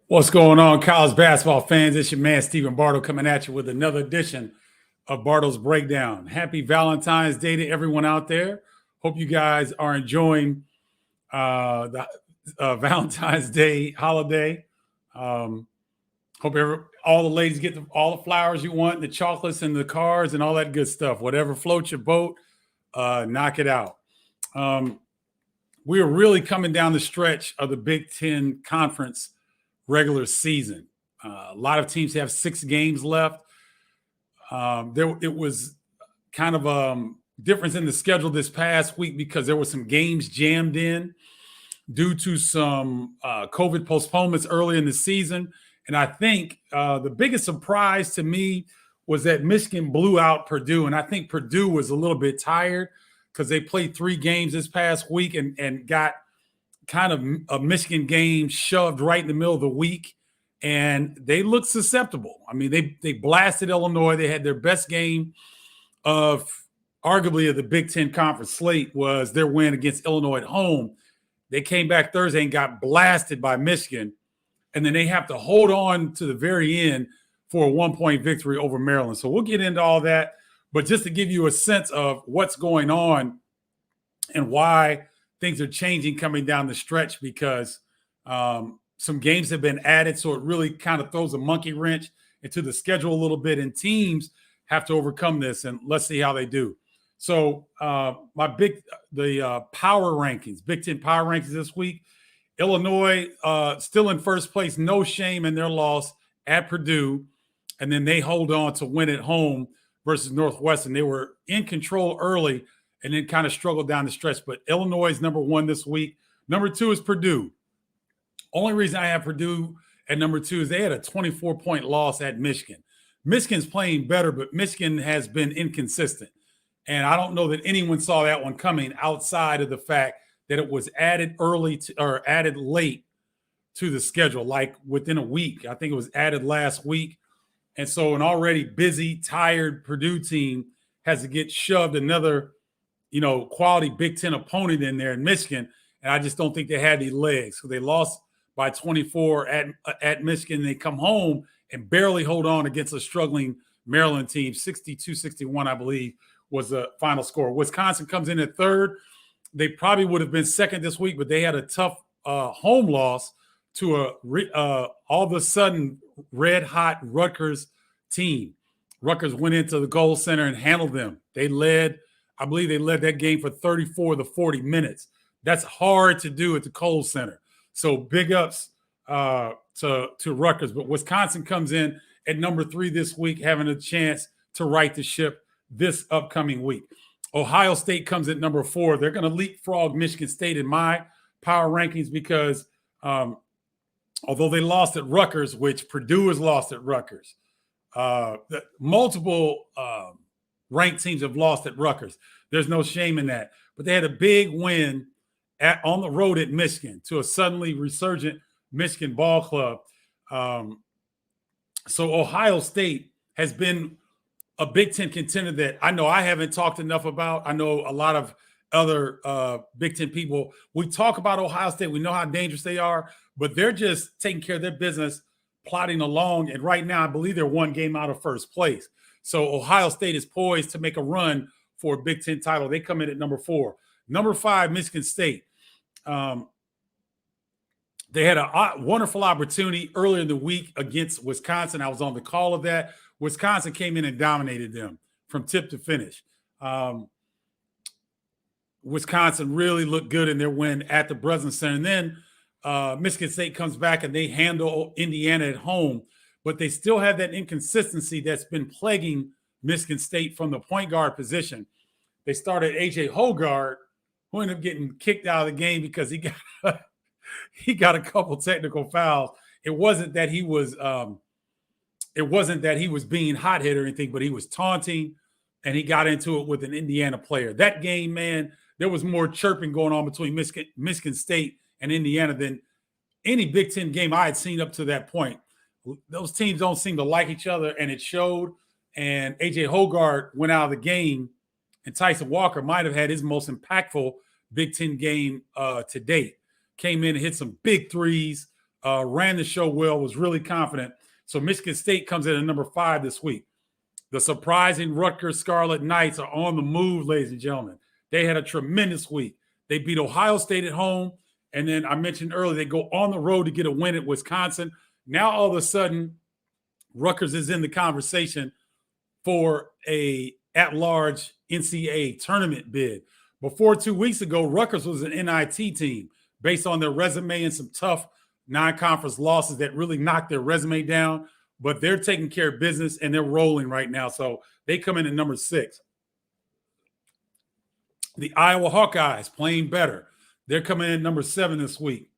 What's going on, college basketball fans? It's your man, Stephen Bardo, coming at you with another edition of Bardo's Breakdown. Happy Valentine's Day to everyone out there. Hope you guys are enjoying the Valentine's Day holiday. Hope all the ladies get all the flowers you want, the chocolates and the cars and all that good stuff. Whatever floats your boat, knock it out. We are really coming down the stretch of the Big Ten Conference regular season. A lot of teams have 6 games left. It was kind of a difference in the schedule this past week because there were some games jammed in due to some COVID postponements early in the season. And I think the biggest surprise to me was that Michigan blew out Purdue. And I think Purdue was a little bit tired because they played 3 games this past week and got kind of a Michigan game shoved right in the middle of the week, and they looked susceptible. I mean, they blasted Illinois. They had their best game of arguably of the Big Ten Conference slate was their win against Illinois at home. They came back Thursday and got blasted by Michigan, and then they have to hold on to the very end for a 1-point victory over Maryland. So we'll get into all that, but just to give you a sense of what's going on and why things are changing coming down the stretch, because some games have been added. So it really kind of throws a monkey wrench into the schedule a little bit, and teams have to overcome this, and let's see how they do. So the power rankings, Big Ten power rankings this week, Illinois still in first place, no shame in their loss at Purdue. And then they hold on to win at home versus Northwestern. They were in control early and then kind of struggled down the stretch. But Illinois is number 1 this week. Number 2 is Purdue. Only reason I have Purdue at number 2 is they had a 24-point loss at Michigan. Michigan's playing better, but Michigan has been inconsistent. And I don't know that anyone saw that one coming outside of the fact that it was added added late to the schedule, like within a week. I think it was added last week. And so an already busy, tired Purdue team has to get shoved another quality Big Ten opponent in there in Michigan, and I just don't think they had any legs. So they lost by 24 at Michigan. They come home and barely hold on against a struggling Maryland team. 62-61, I believe, was the final score. Wisconsin comes in at 3rd. They probably would have been 2nd this week, but they had a tough home loss to all of a sudden red-hot Rutgers team. Rutgers went into the Gold Center and handled them. I believe they led that game for 34 of the 40 minutes. That's hard to do at the Kohl Center. So big ups to Rutgers. But Wisconsin comes in at number 3 this week, having a chance to right the ship this upcoming week. Ohio State comes at number 4. They're going to leapfrog Michigan State in my power rankings because although they lost at Rutgers, which Purdue has lost at Rutgers, multiple ranked teams have lost at Rutgers. There's no shame in that. But they had a big win on the road at Michigan to a suddenly resurgent Michigan ball club. So Ohio State has been a Big Ten contender that I know I haven't talked enough about. I know a lot of other Big Ten people. We talk about Ohio State. We know how dangerous they are, but they're just taking care of their business, plodding along. And right now, I believe they're 1 game out of first place. So Ohio State is poised to make a run for a Big Ten title. They come in at number 4. Number 5, Michigan State. They had a wonderful opportunity earlier in the week against Wisconsin. I was on the call of that. Wisconsin came in and dominated them from tip to finish. Wisconsin really looked good in their win at the Breslin Center. And then Michigan State comes back and they handle Indiana at home. But they still have that inconsistency that's been plaguing Michigan State from the point guard position. They started A.J. Hoggard, who ended up getting kicked out of the game because he got a couple technical fouls. It wasn't that he was being hot-hit or anything, but he was taunting, and he got into it with an Indiana player. That game, man, there was more chirping going on between Michigan State and Indiana than any Big Ten game I had seen up to that point. Those teams don't seem to like each other, and it showed. And A.J. Hoggard went out of the game, and Tyson Walker might have had his most impactful Big Ten game to date. Came in and hit some big threes, ran the show well, was really confident. So Michigan State comes in at number 5 this week. The surprising Rutgers Scarlet Knights are on the move, ladies and gentlemen. They had a tremendous week. They beat Ohio State at home. And then I mentioned earlier, they go on the road to get a win at Wisconsin. Now, all of a sudden, Rutgers is in the conversation for a at-large NCAA tournament bid. Before 2 weeks ago, Rutgers was an NIT team based on their resume and some tough non-conference losses that really knocked their resume down. But they're taking care of business, and they're rolling right now. So they come in at number 6. The Iowa Hawkeyes playing better. They're coming in at number 7 this week.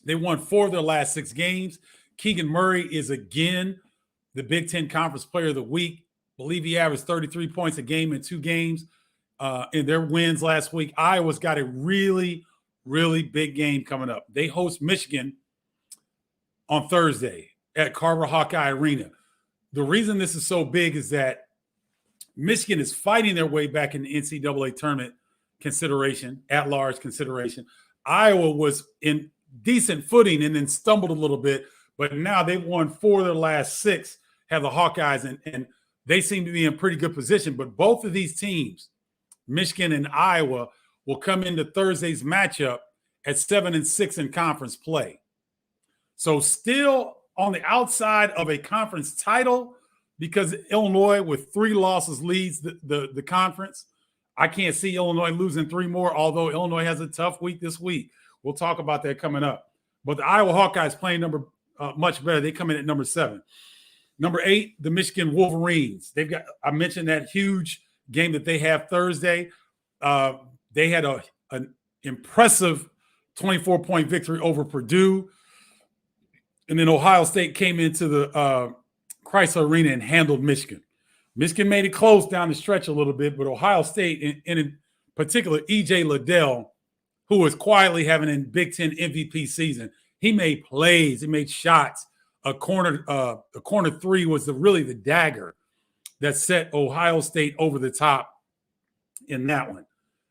They won 4 of their last 6 games. Keegan Murray is again the Big Ten Conference Player of the Week. I believe he averaged 33 points a game in 2 games in their wins last week. Iowa's got a really, really big game coming up. They host Michigan on Thursday at Carver Hawkeye Arena. The reason this is so big is that Michigan is fighting their way back in the NCAA tournament consideration, at-large consideration. Iowa was in decent footing and then stumbled a little bit, but now they've won 4 of their last 6, have the Hawkeyes, and they seem to be in pretty good position. But both of these teams, Michigan and Iowa, will come into Thursday's matchup at 7-6 in conference play. So still on the outside of a conference title, because Illinois with 3 losses leads the conference. I can't see Illinois losing 3 more, although Illinois has a tough week this week. We'll talk about that coming up. But the Iowa Hawkeyes playing much better. They come in at number 7. Number 8, the Michigan Wolverines. I mentioned that huge game that they have Thursday. They had an impressive 24-point victory over Purdue. And then Ohio State came into the Chrysler Arena and handled Michigan. Michigan made it close down the stretch a little bit, but Ohio State, and in particular, E.J. Liddell, who was quietly having a Big Ten MVP season, he made plays, he made shots. A corner 3 was really the dagger that set Ohio State over the top in that one.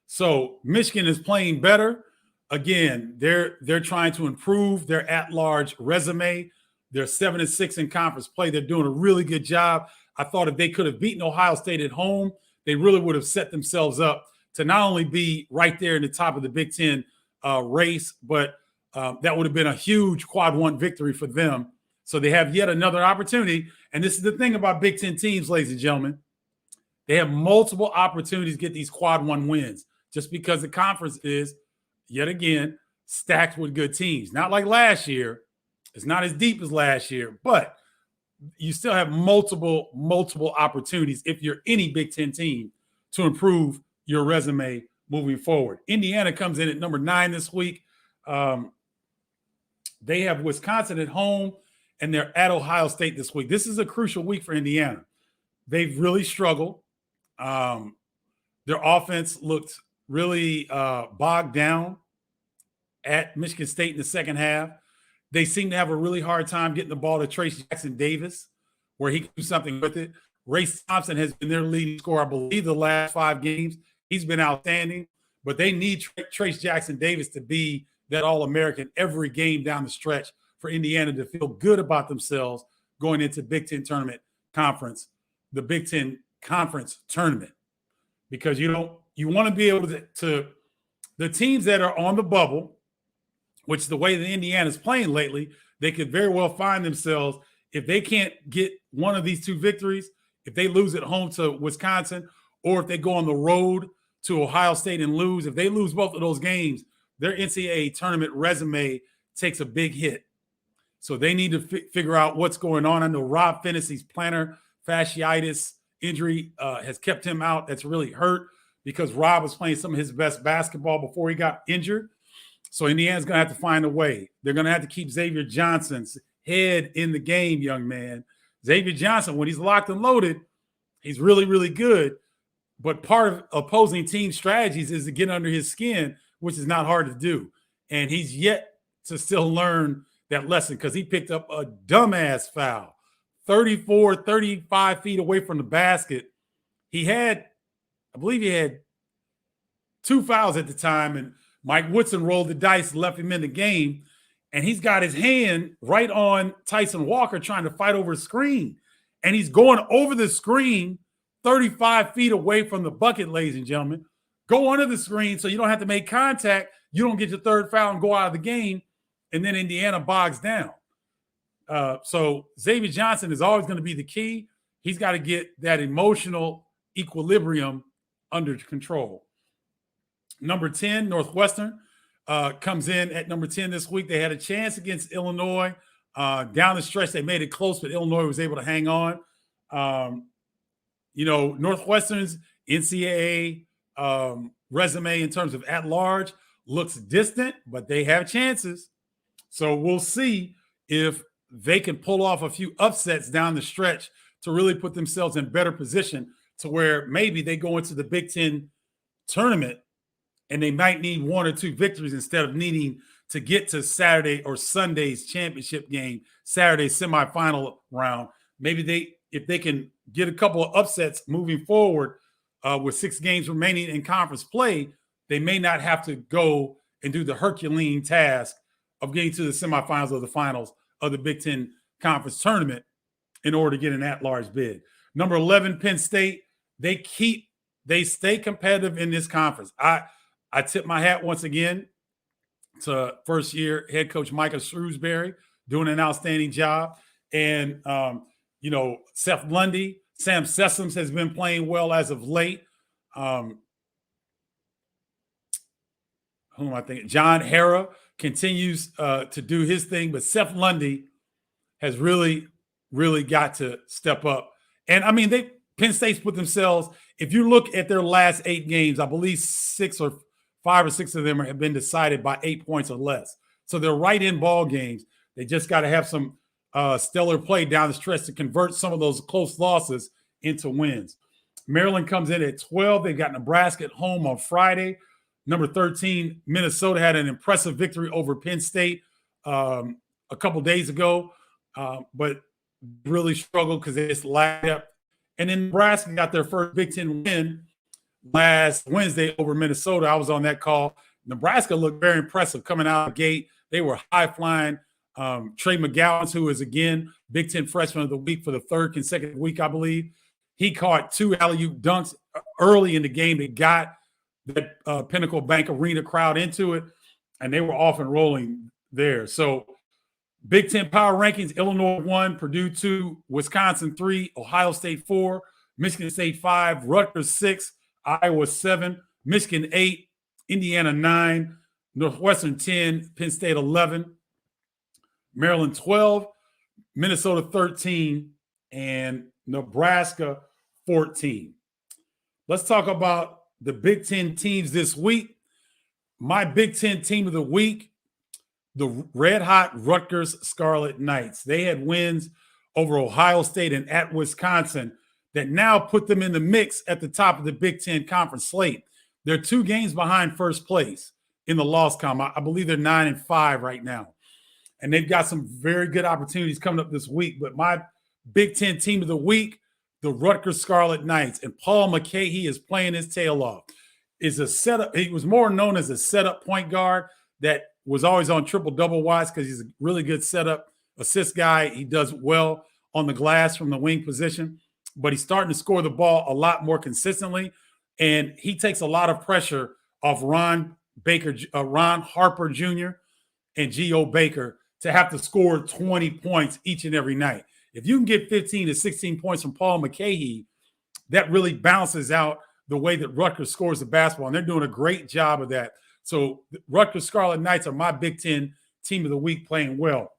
So Michigan is playing better. Again, they're trying to improve their at-large resume. They're 7-6 in conference play. They're doing a really good job. I thought if they could have beaten Ohio State at home, they really would have set themselves up to not only be right there in the top of the Big Ten race, but that would have been a huge quad 1 victory for them. So they have yet another opportunity. And this is the thing about Big Ten teams, ladies and gentlemen. They have multiple opportunities to get these quad 1 wins just because the conference is, yet again, stacked with good teams. Not like last year. It's not as deep as last year, but you still have multiple opportunities if you're any Big Ten team to improve your resume moving forward. Indiana comes in at number 9 this week. They have Wisconsin at home, and they're at Ohio State this week. This is a crucial week for Indiana. They've really struggled. Their offense looked really bogged down at Michigan State in the second half. They seem to have a really hard time getting the ball to Trace Jackson Davis, where he can do something with it. Race Thompson has been their leading scorer, I believe, the last 5 games. He's been outstanding, but they need Trace Jackson Davis to be that All-American every game down the stretch for Indiana to feel good about themselves going into Big Ten tournament conference, the Big Ten conference tournament, because you want to be able to the teams that are on the bubble, which the way that Indiana's playing lately, they could very well find themselves, if they can't get one of these 2 victories, if they lose at home to Wisconsin, or if they go on the road to Ohio State and lose, if they lose both of those games, their NCAA tournament resume takes a big hit. So they need to figure out what's going on. I know Rob Fennessy's plantar fasciitis injury has kept him out. That's really hurt because Rob was playing some of his best basketball before he got injured. So Indiana's going to have to find a way. They're going to have to keep Xavier Johnson's head in the game, young man. Xavier Johnson, when he's locked and loaded, he's really, really good. But part of opposing team strategies is to get under his skin, which is not hard to do. And he's yet to still learn that lesson because he picked up a dumbass foul, 35 feet away from the basket. I believe he had 2 fouls at the time, and Mike Woodson rolled the dice, left him in the game, and he's got his hand right on Tyson Walker trying to fight over a screen. And he's going over the screen 35 feet away from the bucket, ladies and gentlemen. Go under the screen so you don't have to make contact. You don't get your third foul and go out of the game. And then Indiana bogs down. So Xavier Johnson is always going to be the key. He's got to get that emotional equilibrium under control. Number 10, Northwestern, comes in at number 10 this week. They had a chance against Illinois. Down the stretch, they made it close, but Illinois was able to hang on. Northwestern's NCAA resume in terms of at large looks distant, but they have chances. So we'll see if they can pull off a few upsets down the stretch to really put themselves in better position to where maybe they go into the Big Ten tournament and they might need one or two victories instead of needing to get to Saturday or Sunday's championship game, Saturday's semifinal round. Maybe if they can get a couple of upsets moving forward with 6 games remaining in conference play, they may not have to go and do the Herculean task of getting to the semifinals or the finals of the Big Ten Conference Tournament in order to get an at-large bid. Number 11, Penn State, they stay competitive in this conference. I tip my hat once again to first-year head coach Micah Shrewsbury doing an outstanding job. And, Seth Lundy, Sam Sessoms has been playing well as of late. Who am I thinking? John Harrah continues to do his thing, but Seth Lundy has really, really got to step up. And, Penn State's put themselves, if you look at their last 8 games, I believe 5 or 6 of them have been decided by 8 points or less. So they're right in ball games. They just got to have some stellar play down the stretch to convert some of those close losses into wins. Maryland comes in at 12. They've got Nebraska at home on Friday. Number 13, Minnesota had an impressive victory over Penn State a couple days ago, but really struggled because they just lacked up. And then Nebraska got their first Big Ten win last Wednesday over Minnesota. I was on that call. Nebraska looked very impressive coming out of the gate. They were high-flying. Trey McGowan, who is, again, Big Ten Freshman of the Week for the 3rd consecutive week, I believe. He caught 2 alley-oop dunks early in the game that got that Pinnacle Bank Arena crowd into it, and they were off and rolling there. So Big Ten power rankings, Illinois 1, Purdue 2, Wisconsin 3, Ohio State 4, Michigan State 5, Rutgers 6, Iowa 7, Michigan 8, Indiana 9, Northwestern 10, Penn State 11, Maryland 12, Minnesota 13, and Nebraska 14. Let's talk about the Big Ten teams this week. My Big Ten team of the week, the red-hot Rutgers Scarlet Knights. They had wins over Ohio State and at Wisconsin that now put them in the mix at the top of the Big Ten conference slate. They're 2 games behind first place in the loss column. I believe they're 9-5 right now. And they've got some very good opportunities coming up this week. But my Big Ten team of the week, the Rutgers Scarlet Knights, and Paul McCahey is playing his tail off. Is a setup. He was more known as a setup point guard that was always on triple-double watch because he's a really good setup assist guy. He does well on the glass from the wing position, but he's starting to score the ball a lot more consistently, and he takes a lot of pressure off Ron Harper Jr. and Geo Baker to have to score 20 points each and every night. If you can get 15 to 16 points from Paul McCahey, that really balances out the way that Rutgers scores the basketball, and they're doing a great job of that. So Rutgers Scarlet Knights are my Big Ten team of the week playing well.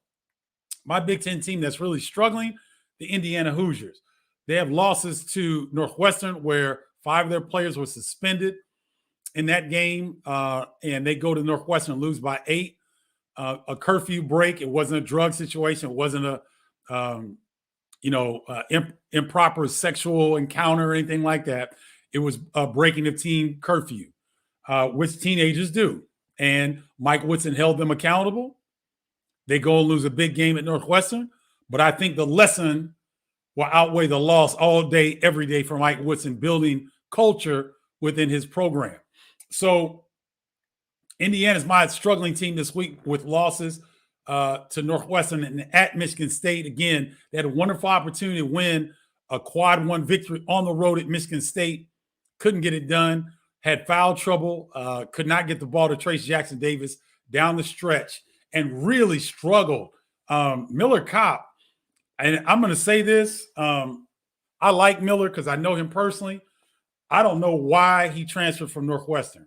My Big Ten team that's really struggling, the Indiana Hoosiers. They have losses to Northwestern where 5 of their players were suspended in that game, and they go to Northwestern and lose by 8. A curfew break. It wasn't a drug situation. It wasn't a improper sexual encounter or anything like that. It was breaking of team curfew, which teenagers do. And Mike Woodson held them accountable. They go and lose a big game at Northwestern. But I think the lesson will outweigh the loss all day, every day for Mike Woodson, building culture within his program. So Indiana's my struggling team this week with losses. to Northwestern and at Michigan State. Again, they had a wonderful opportunity to win a quad one victory on the road at Michigan State. Couldn't get it done. Had foul trouble. Could not get the ball to Trace Jackson Davis down the stretch and really struggled. Miller Kopp, and I'm going to say this. I like Miller because I know him personally. I don't know why he transferred from Northwestern.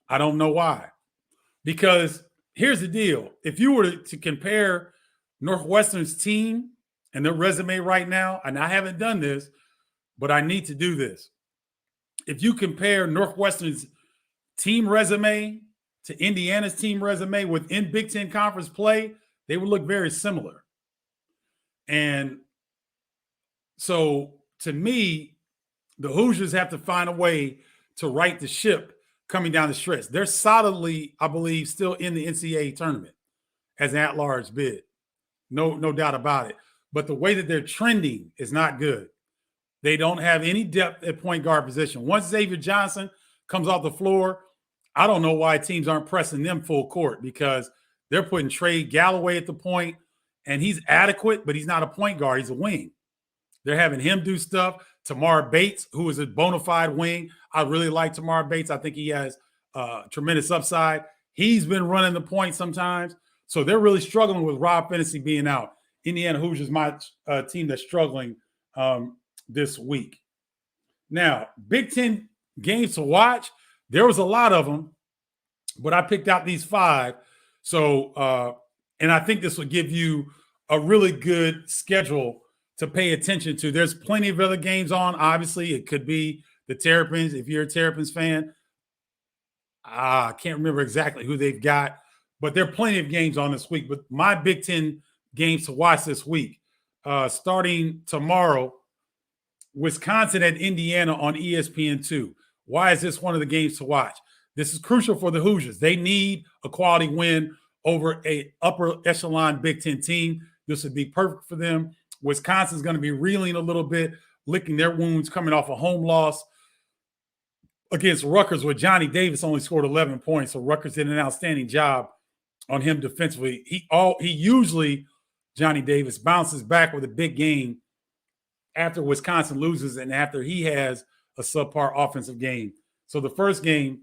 I don't know why. Because here's the deal. If you were to compare Northwestern's team and their resume right now, and I haven't done this, but I need to do this. If you compare Northwestern's team resume to Indiana's team resume within Big Ten Conference play, they would look very similar. And so, to me, the Hoosiers have to find a way to right the ship coming down the stretch. They're solidly, I believe, still in the NCAA tournament as an at-large bid. No doubt about it. But the way that they're trending is not good. They don't have any depth at point guard position. Once Xavier Johnson comes off the floor, I don't know why teams aren't pressing them full court, because they're putting Trey Galloway at the point, and he's adequate, but he's not a point guard. He's a wing. They're having him do stuff. Tamar Bates, who is a bona fide wing. I really like Tamar Bates. I think he has tremendous upside. He's been running the point sometimes. So they're really struggling with Rob Finney being out. Indiana Hoosiers, my team that's struggling this week. Now, Big Ten games to watch, there was a lot of them, but I picked out these 5. So, and I think this will give you a really good schedule to pay attention to. There's plenty of other games on. Obviously, it could be the Terrapins. If you're a Terrapins fan, I can't remember exactly who they've got, but there are plenty of games on this week. But my Big Ten games to watch this week, starting tomorrow, Wisconsin at Indiana on ESPN2. Why is this one of the games to watch? This is crucial for the Hoosiers. They need a quality win over a upper echelon Big Ten team. This would be perfect for them. Wisconsin's going to be reeling a little bit, licking their wounds coming off a home loss against Rutgers, where Johnny Davis only scored 11 points. So Rutgers did an outstanding job on him defensively. He usually, Johnny Davis, bounces back with a big game after Wisconsin loses and after he has a subpar offensive game. So the first game,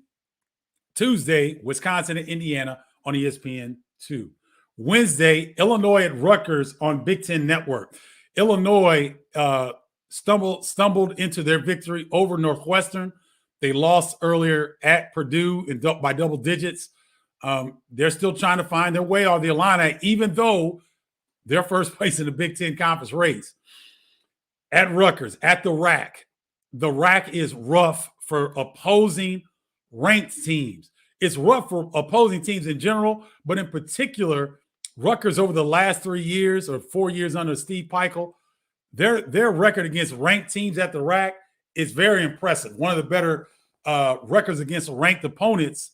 Tuesday, Wisconsin and Indiana on ESPN2. Wednesday, Illinois at Rutgers on Big Ten Network. Illinois stumbled into their victory over Northwestern. They lost earlier at Purdue by double digits. They're still trying to find their way on the Illini, even though they're first place in the Big Ten Conference race. At Rutgers, at the RAC. The RAC is rough for opposing ranked teams. It's rough for opposing teams in general, but in particular, Rutgers over the last 3 years or 4 years under Steve Peichel, their record against ranked teams at the RAC is very impressive. One of the better records against ranked opponents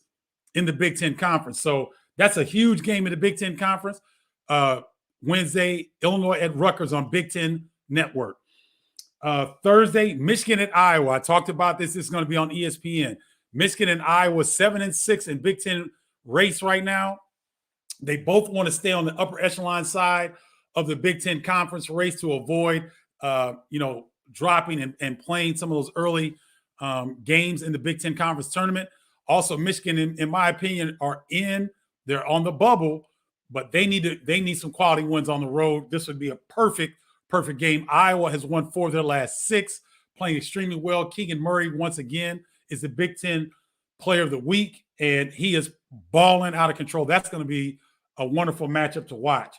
in the Big Ten Conference. So that's a huge game in the Big Ten Conference. Wednesday, Illinois at Rutgers on Big Ten Network. Thursday, Michigan at Iowa. I talked about this. This is going to be on ESPN. Michigan and Iowa 7-6 in Big Ten race right now. They both want to stay on the upper echelon side of the Big Ten Conference race to avoid, dropping and playing some of those early games in the Big Ten Conference tournament. Also, Michigan, in my opinion, they're on the bubble, but they need some quality wins on the road. This would be a perfect game. Iowa has won 4 of their last 6, playing extremely well. Keegan Murray, once again, is the Big Ten Player of the Week, and he is balling out of control. That's going to be a wonderful matchup to watch.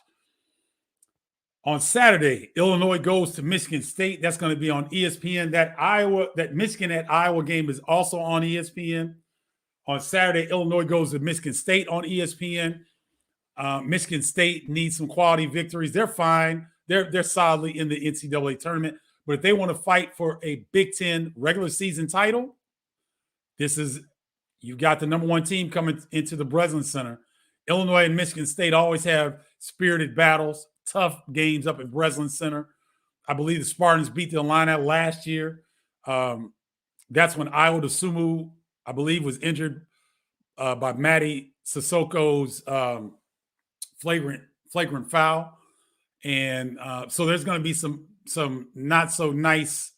On Saturday, Illinois goes to Michigan State. That's going to be on ESPN. That Michigan at Iowa game is also on ESPN. On Saturday, Illinois goes to Michigan State on ESPN. Michigan State needs some quality victories. They're fine. They're solidly in the NCAA tournament. But if they want to fight for a Big Ten regular season title, you've got the number 1 team coming into the Breslin Center. Illinois and Michigan State always have spirited battles, tough games up at Breslin Center. I believe the Spartans beat the Illini last year. That's when Iowa DeSumo, I believe, was injured by Matty Sissoko's flagrant foul. And so there's going to be some not so nice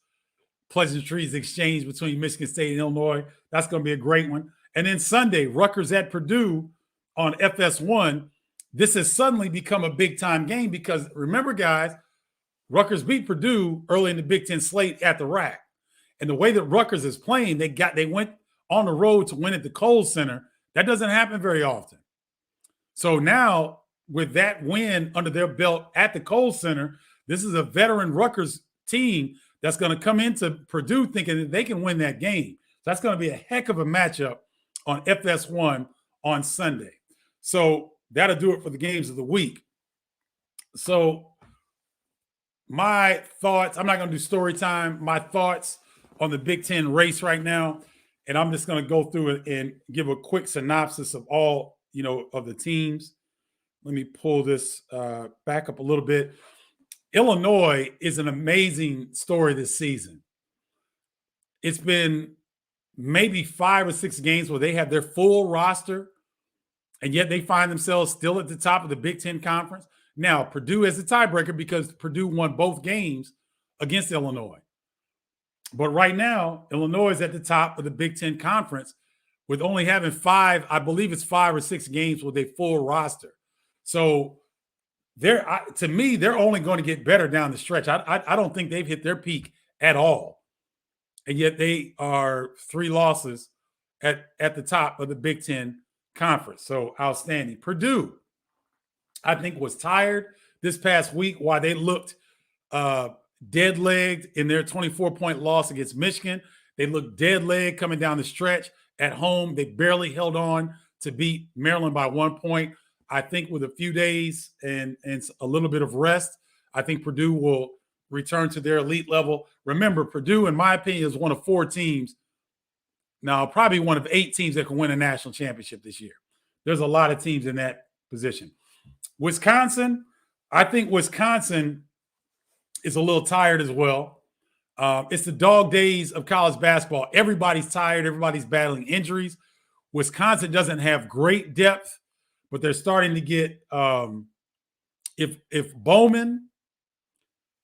pleasantries exchanged between Michigan State and Illinois. That's going to be a great one. And then Sunday, Rutgers at Purdue on FS1. This has suddenly become a big-time game because, remember, guys, Rutgers beat Purdue early in the Big Ten slate at the rack. And the way that Rutgers is playing, they went on the road to win at the Kohl Center. That doesn't happen very often. So now, with that win under their belt at the Kohl Center, this is a veteran Rutgers team that's going to come into Purdue thinking that they can win that game. So that's going to be a heck of a matchup on FS1 on Sunday. So that'll do it for the games of the week. So my thoughts, I'm not going to do story time, my thoughts on the Big Ten race right now, and I'm just going to go through it and give a quick synopsis of all, of the teams. Let me pull this back up a little bit. Illinois is an amazing story this season. It's been maybe 5 or 6 games where they have their full roster, and yet they find themselves still at the top of the Big Ten Conference. Now, Purdue is a tiebreaker because Purdue won both games against Illinois. But right now, Illinois is at the top of the Big Ten Conference with only having 5 or 6 games with a full roster. So to me, they're only going to get better down the stretch. I don't think they've hit their peak at all. And yet they are 3 losses at the top of the Big Ten Conference. So outstanding. Purdue, I think, was tired this past week while they looked dead-legged in their 24-point loss against Michigan. They looked dead-legged coming down the stretch. At home, they barely held on to beat Maryland by 1 point. I think with a few days and a little bit of rest, I think Purdue will return to their elite level. Remember, Purdue, in my opinion, is one of 4 teams. Now, probably one of 8 teams that can win a national championship this year. There's a lot of teams in that position. Wisconsin, I think Wisconsin is a little tired as well. It's the dog days of college basketball. Everybody's tired. Everybody's battling injuries. Wisconsin doesn't have great depth, but they're starting to get if Bowman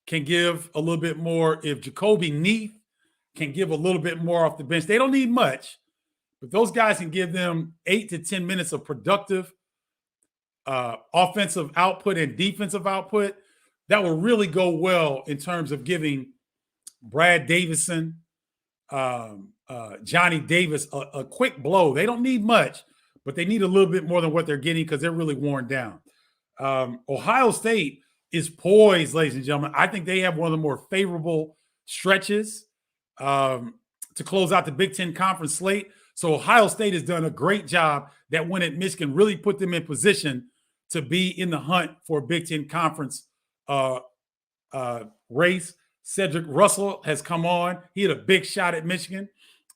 can give a little bit more, if Jacoby Neath can give a little bit more off the bench, they don't need much, but those guys can give them 8 to 10 minutes of productive offensive output and defensive output. That will really go well in terms of giving Brad Davison, Johnny Davis a quick blow. They don't need much, but they need a little bit more than what they're getting because they're really worn down. Ohio State is poised, ladies and gentlemen. I think they have one of the more favorable stretches to close out the Big Ten Conference slate. So Ohio State has done a great job. That win at Michigan really put them in position to be in the hunt for a Big Ten Conference race. Cedric Russell has come on. He had a big shot at Michigan.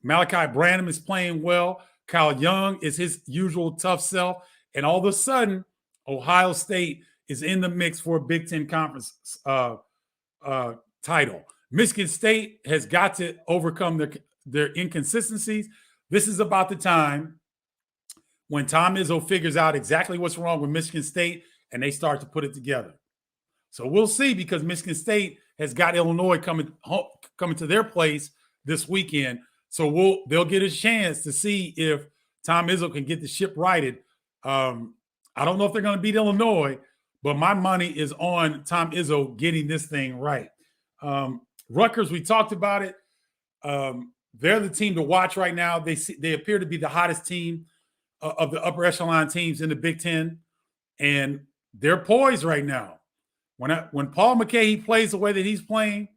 Malachi Branham is playing well. Kyle Young is his usual tough self. And all of a sudden, Ohio State is in the mix for a Big Ten Conference title. Michigan State has got to overcome their inconsistencies. This is about the time when Tom Izzo figures out exactly what's wrong with Michigan State and they start to put it together. So we'll see, because Michigan State has got Illinois coming to their place this weekend. So they'll get a chance to see if Tom Izzo can get the ship righted. I don't know if they're going to beat Illinois, but my money is on Tom Izzo getting this thing right. Rutgers, we talked about it. They're the team to watch right now. They appear to be the hottest team of the upper echelon teams in the Big Ten, and they're poised right now. When Paul McKay plays the way that he's playing,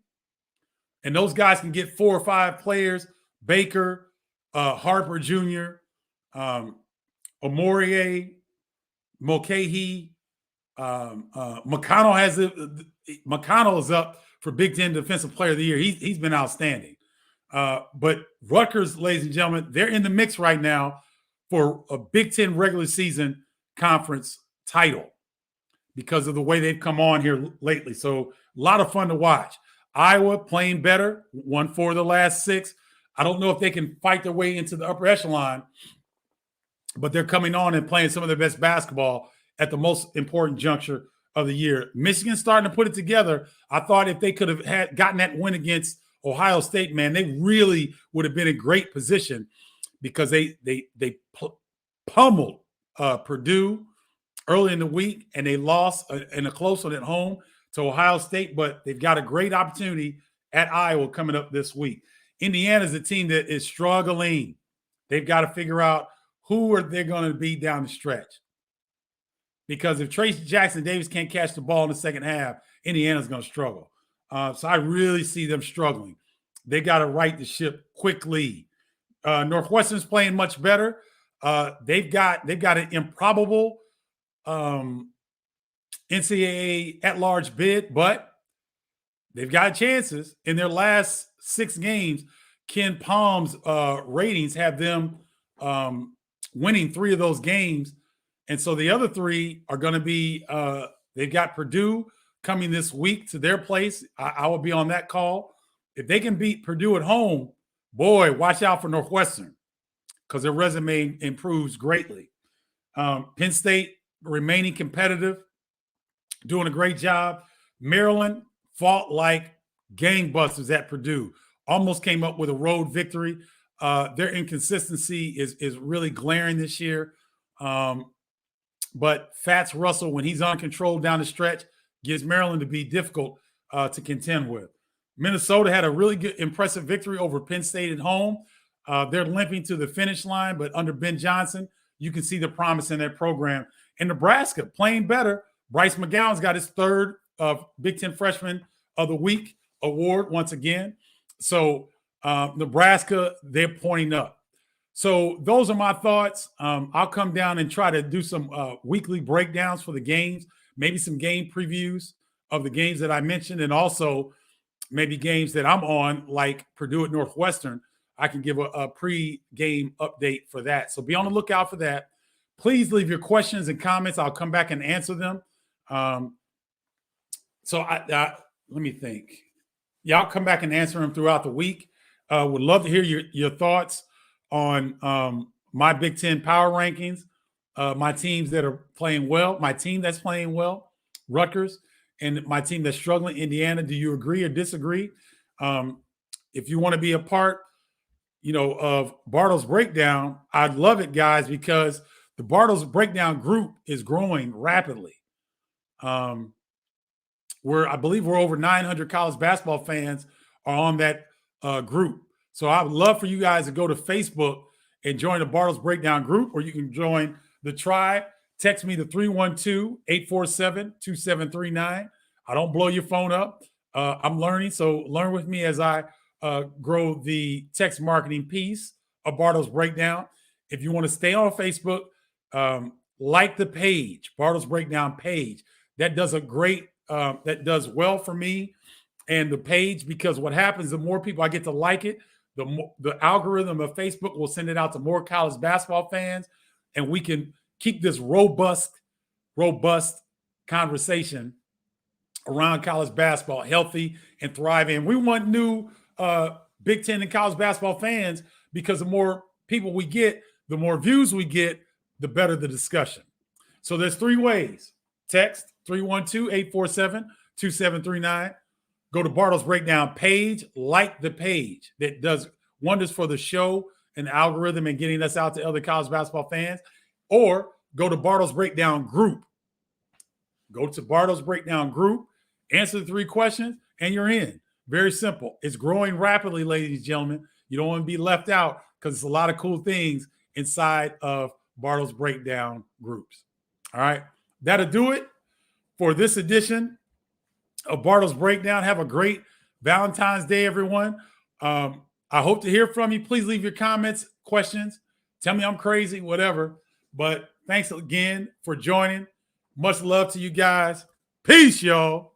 and those guys can get 4 or 5 players, Baker, Harper Jr., Omorie, Mulcahy, McConnell is up for Big Ten Defensive Player of the Year. He's been outstanding. But Rutgers, ladies and gentlemen, they're in the mix right now for a Big Ten regular season conference title because of the way they've come on here lately. So a lot of fun to watch. Iowa playing better, won 4 of the last 6. I don't know if they can fight their way into the upper echelon, but they're coming on and playing some of their best basketball at the most important juncture of the year. Michigan's starting to put it together. I thought if they could have gotten that win against Ohio State, man, they really would have been in great position because they pummeled Purdue early in the week, and they lost in a close one at home to Ohio State, but they've got a great opportunity at Iowa coming up this week. Indiana's a team that is struggling. They've got to figure out who are they going to be down the stretch. Because if Tracy Jackson-Davis can't catch the ball in the second half, Indiana's going to struggle. So I really see them struggling. They got to right the ship quickly. Northwestern's playing much better. They've got an improbable NCAA at-large bid, but they've got chances. In their last 6 games, Ken Palm's ratings have them winning 3 of those games. And so the other 3 are going to be they've got Purdue coming this week to their place. I will be on that call. If they can beat Purdue at home, boy, watch out for Northwestern because their resume improves greatly. Penn State remaining competitive, doing a great job. Maryland fought like gangbusters at Purdue. Almost came up with a road victory. Their inconsistency is really glaring this year. But Fats Russell, when he's on control down the stretch, gives Maryland to be difficult to contend with. Minnesota had a really good, impressive victory over Penn State at home. They're limping to the finish line, but under Ben Johnson, you can see the promise in that program. And Nebraska playing better. Bryce McGowan's got his 3rd Big Ten Freshman of the Week award once again. So Nebraska, they're pointing up. So those are my thoughts. I'll come down and try to do some weekly breakdowns for the games, maybe some game previews of the games that I mentioned, and also maybe games that I'm on, like Purdue at Northwestern. I can give a pre-game update for that. So be on the lookout for that. Please leave your questions and comments. I'll come back and answer them. So let me think. Yeah, I'll come back and answer them throughout the week. Would love to hear your thoughts on my Big Ten power rankings, my teams that are playing well, my team that's playing well, Rutgers, and my team that's struggling, Indiana. Do you agree or disagree? If you want to be a part, of Bardo's Breakdown, I'd love it, guys, because the Bardo's Breakdown group is growing rapidly. I believe we're over 900 college basketball fans are on that group. So I would love for you guys to go to Facebook and join the Bardo's Breakdown group, or you can join the tribe. Text me to 312-847-2739. I don't blow your phone up. I'm learning, so learn with me as I grow the text marketing piece of Bardo's Breakdown. If you want to stay on Facebook, like the page, Bardo's Breakdown page. That does that does well for me and the page, because what happens, the more people I get to like it, the algorithm of Facebook will send it out to more college basketball fans, and we can keep this robust conversation around college basketball healthy and thriving. We want new Big Ten and college basketball fans, because the more people we get, the more views we get, the better the discussion. So there's 3 ways. Text 312-847-2739. Go to Bardo's Breakdown page, like the page. That does wonders for the show and the algorithm and getting us out to other college basketball fans. Or go to Bardo's Breakdown group. Go to Bardo's Breakdown group, answer the 3 questions, and you're in. Very simple. It's growing rapidly, ladies and gentlemen. You don't want to be left out, because it's a lot of cool things inside of Bardo's Breakdown groups. All right. That'll do it for this edition of Bardo's Breakdown. Have a great Valentine's Day, everyone. I hope to hear from you. Please leave your comments, questions. Tell me I'm crazy, whatever. But thanks again for joining. Much love to you guys. Peace, y'all.